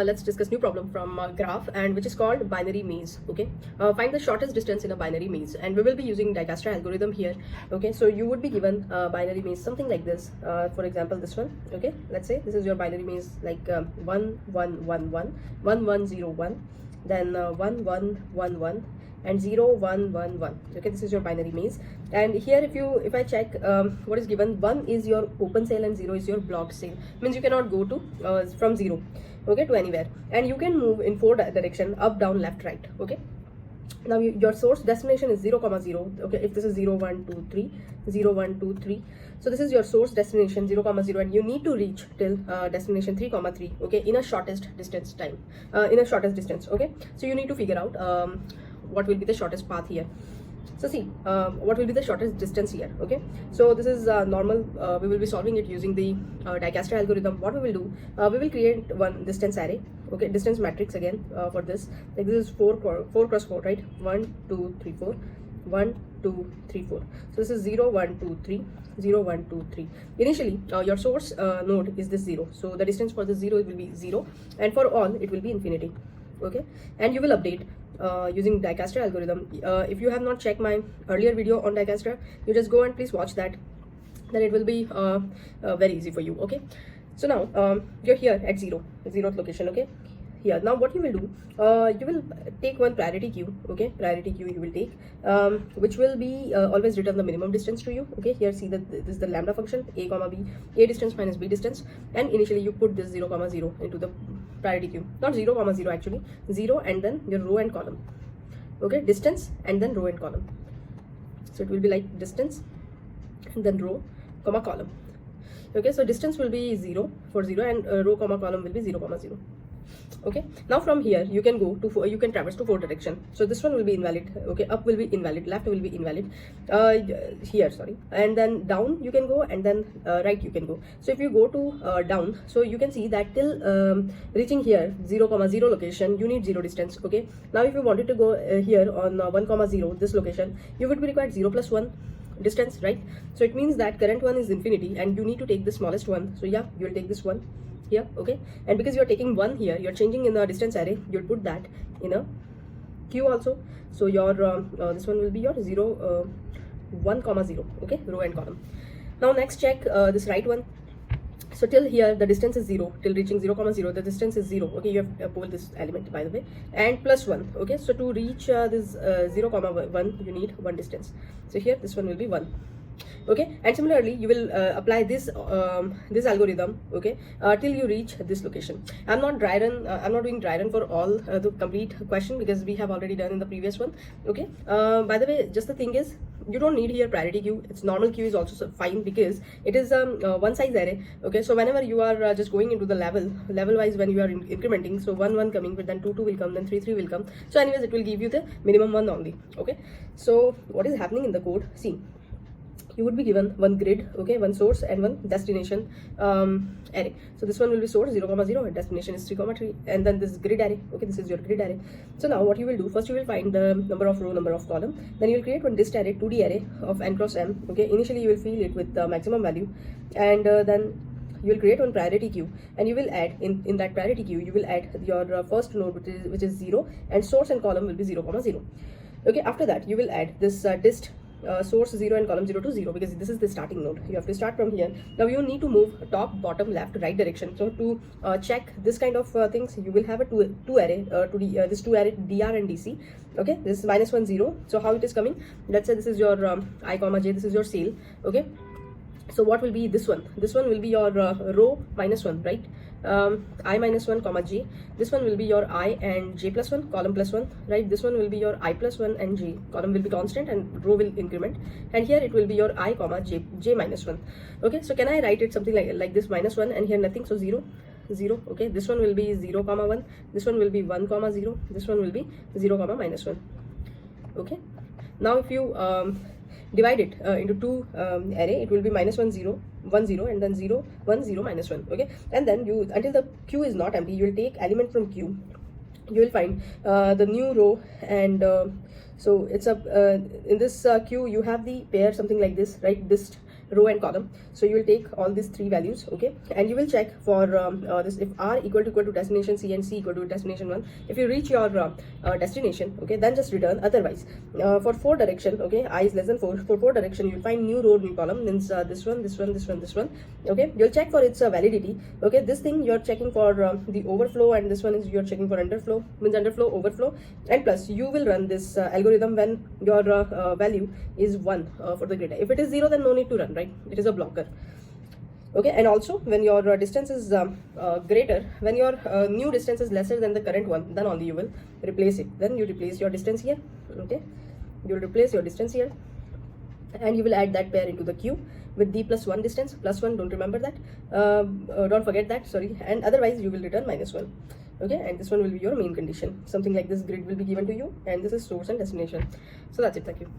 Let's discuss new problem from graph, and which is called binary maze. Okay, find the shortest distance in a binary maze, and we will be using Dijkstra algorithm here. Okay, so you would be given a binary maze something like this. For example, this one. Okay, let's say this is your binary maze, like 1 1 1 1 1 1 0 1, then 1 1 1 1 and 0 1 1 1. Okay, this is your binary maze, and here if I check what is given, 1 is your open cell and 0 is your blocked cell. Means you cannot go to from 0, okay, to anywhere, and you can move in 4 direction: up, down, left, right. Okay, now your source destination is 0 comma 0. Okay, if this is 0 1 2 3 0 1 2 3, so this is your source destination 0 comma 0, and you need to reach till destination 3 comma 3. Okay, in a shortest distance time, in a shortest distance. Okay, so you need to figure out what will be the shortest path here. So see, what will be the shortest distance here. Okay, so this is normal. We will be solving it using the Dijkstra algorithm. What we will do, we will create one distance array. Okay, distance matrix again for this. Like this is 4 cross 4, right? 1 2 3 4 1 2 3 4. So this is 0 1 2 3 0 1 2 3. Initially your source node is this 0, so the distance for the 0 will be 0, and for all it will be infinity. Okay, and you will update using Dijkstra algorithm. If you have not checked my earlier video on Dijkstra, you just go and please watch that, then it will be very easy for you. Okay, so now you're here at 0th location. Okay, here now what you will do, you will take one priority queue. Okay, priority queue you will take, which will be always return the minimum distance to you. Okay, here see that this is the lambda function, a comma b, a distance minus b distance, and initially you put this 0 comma 0 into the priority queue. Not 0 comma 0, actually 0 and then your row and column. Okay, distance and then row and column. So it will be like distance and then row comma column. Okay, so distance will be 0 for 0, and row comma column will be 0 comma 0. Okay, now from here you can go to you can traverse to 4 direction. So this one will be invalid. Okay, up will be invalid, left will be invalid, here sorry, and then down you can go, and then right you can go. So if you go to down, so you can see that till reaching here 0 comma 0 location you need 0 distance. Okay, now if you wanted to go here on 1 comma 0 this location, you would be required 0 plus 1 distance, right? So it means that current one is infinity and you need to take the smallest one. So yeah, you will take this one here. Okay, and because you're taking 1 here, you're changing in the distance array, you'll put that in a queue also. So your this one will be your 0 1 comma 0. Okay, row and column. Now next check this right one. So till here the distance is 0, till reaching 0 comma 0 the distance is 0. Okay, you have pulled this element by the way, and plus 1. Okay, so to reach this 0 comma 1 you need 1 distance. So here this one will be 1. Okay, and similarly you will apply this this algorithm. Okay, till you reach this location. I'm not doing dry run for all the complete question, because we have already done in the previous one. Okay, by the way, just the thing is, you don't need here priority queue. It's normal queue is also fine, because it is one size array. Okay, so whenever you are just going into the level wise, when you are incrementing, so 1 1 coming, but then 2 2 will come, then 3 3 will come. So anyways, it will give you the minimum 1 only. Okay, so what is happening in the code? See, you would be given one grid, okay, one source and one destination array. So this one will be source 0 comma 0 and destination is 3 comma 3, and then this grid array. Okay, this is your grid array. So now what you will do, first you will find the number of row, number of column, then you will create one dist array, 2D array of n cross m. Okay, initially you will fill it with the maximum value, and then you will create one priority queue, and you will add in that priority queue you will add your first node, which is 0, and source and column will be 0 comma 0. Okay, after that you will add this dist source 0 and column 0 to 0, because this is the starting node. You have to start from here. Now you need to move top, bottom, left, right direction. So to check this kind of things, you will have a two array, this two array dr and dc. Okay, this is minus 1 0. So how it is coming? Let's say this is your I comma j, this is your sale. Okay, so what will be this one? This one will be your row minus 1, right? I minus 1 comma j. This one will be your I and j plus 1, column plus 1, right? This one will be your I plus 1 and j, column will be constant and row will increment, and here it will be your I comma j minus 1. Okay, so can I write it something like this, minus 1 and here nothing, so 0 0. Okay, this one will be 0 comma 1, this one will be 1 comma 0, this one will be 0 comma minus 1. Okay, now if you divide it into two array, it will be minus 1 0 1 0 and then 0 1 0 minus 1. Okay, and then you, until the queue is not empty, you will take element from queue, you will find the new row, and so it's a in this queue you have the pair something like this, right? Dist row and column. So you will take all these three values, okay, and you will check for this, if r equal to destination C and C equal to destination 1. If you reach your destination, okay, then just return. Otherwise, for 4 direction, okay, I is less than 4, for 4 direction you'll find new row, new column, means this one, this one, this one, this one, okay. You'll check for its validity, okay. This thing you're checking for the overflow, and this one is you're checking for underflow, means underflow, overflow, and plus you will run this algorithm when your value is 1 for the grid. If it is 0, then no need to run, right? It is a blocker, okay. And also when your distance is greater, when your new distance is lesser than the current one, then only you will replace it. Then you replace your distance here, okay. You will replace your distance here, and you will add that pair into the queue with d plus 1 distance, plus 1, don't remember that, don't forget that, sorry. And otherwise you will return -1, okay. And this one will be your main condition. Something like this grid will be given to you, and this is source and destination. So that's it. Thank you.